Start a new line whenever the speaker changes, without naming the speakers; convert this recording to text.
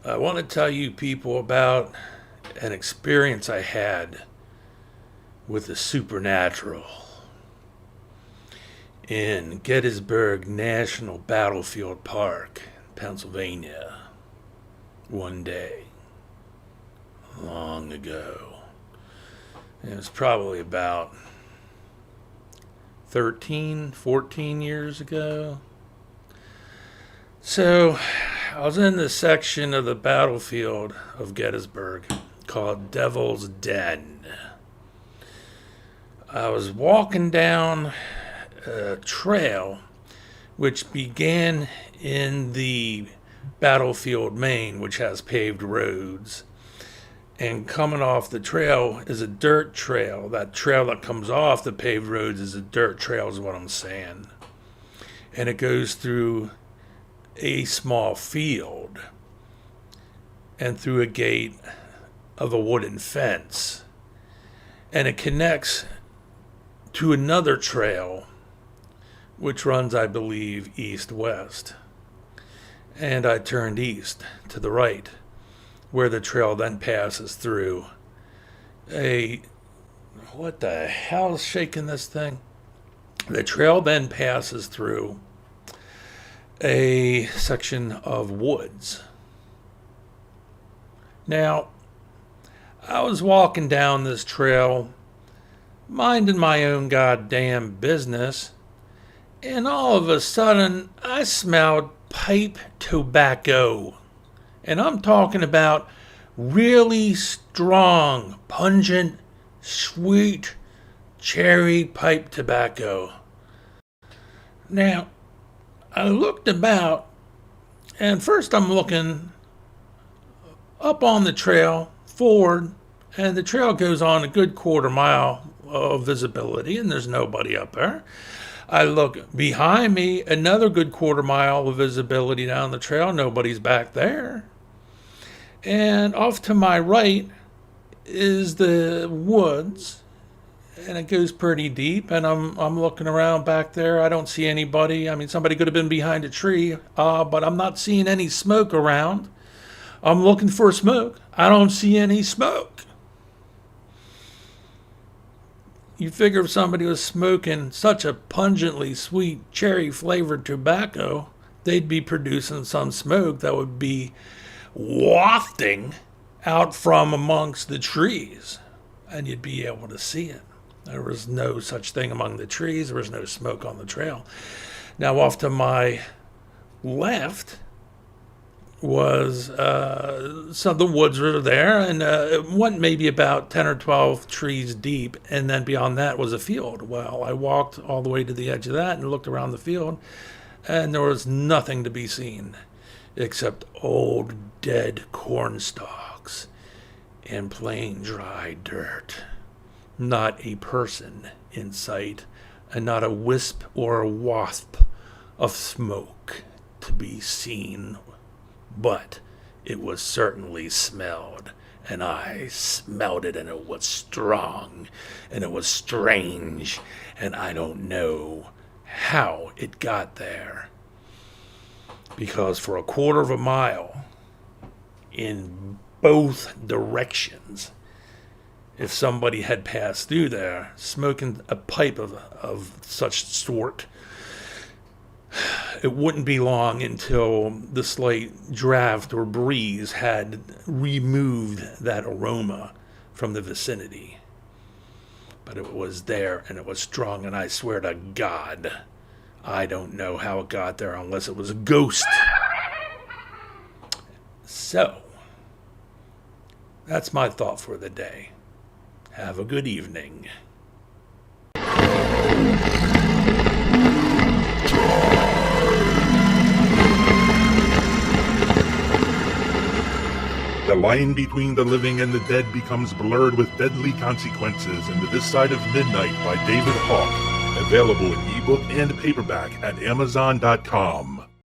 I want to tell you people about an experience I had with the supernatural in Gettysburg National Battlefield Park, Pennsylvania, one day, long ago. It was probably about 13, 14 years ago. So, I was in this section of the battlefield of Gettysburg called Devil's Den. I was walking down a trail which began in the battlefield main, which has paved roads. And coming off the trail is a dirt trail. That trail that comes off the paved roads is a dirt trail, is what I'm saying. And it goes through a small field and through a gate of a wooden fence. And it connects to another trail which runs, I believe, east-west. And I turned east to the right, where the trail then passes through what the hell is shaking this thing? The trail then passes through a section of woods. Now, I was walking down this trail, minding my own goddamn business, and all of a sudden I smelled pipe tobacco. And I'm talking about really strong, pungent, sweet cherry pipe tobacco. Now, I looked about, and first I'm looking up on the trail, forward, and the trail goes on a good quarter mile of visibility, and there's nobody up there. I look behind me, another good quarter mile of visibility down the trail, nobody's back there. And off to my right is the woods, and it goes pretty deep, and I'm looking around back there. I don't see anybody. I mean, somebody could have been behind a tree, but I'm not seeing any smoke around. I'm looking for smoke. I don't see any smoke. You figure if somebody was smoking such a pungently sweet cherry-flavored tobacco, they'd be producing some smoke that would be wafting out from amongst the trees, and you'd be able to see it. There was no such thing among the trees. There was no smoke on the trail. Now, off to my left was some of the woods were there, and it went maybe about 10 or 12 trees deep, and then beyond that was a field. Well, I walked all the way to the edge of that and looked around the field, and there was nothing to be seen except old dead corn stalks and plain dry dirt. Not a person in sight, and not a wisp or a wasp of smoke to be seen. But it was certainly smelled, and I smelled it, and it was strong, and it was strange, and I don't know how it got there. Because for a quarter of a mile, in both directions, if somebody had passed through there smoking a pipe of such sort, it wouldn't be long until the slight draft or breeze had removed that aroma from the vicinity. But it was there, and it was strong, and I swear to God, I don't know how it got there unless it was a ghost. So, that's my thought for the day. Have a good evening.
The line between the living and the dead becomes blurred with deadly consequences in The This Side of Midnight by David Halk. Available in ebook and paperback at Amazon.com.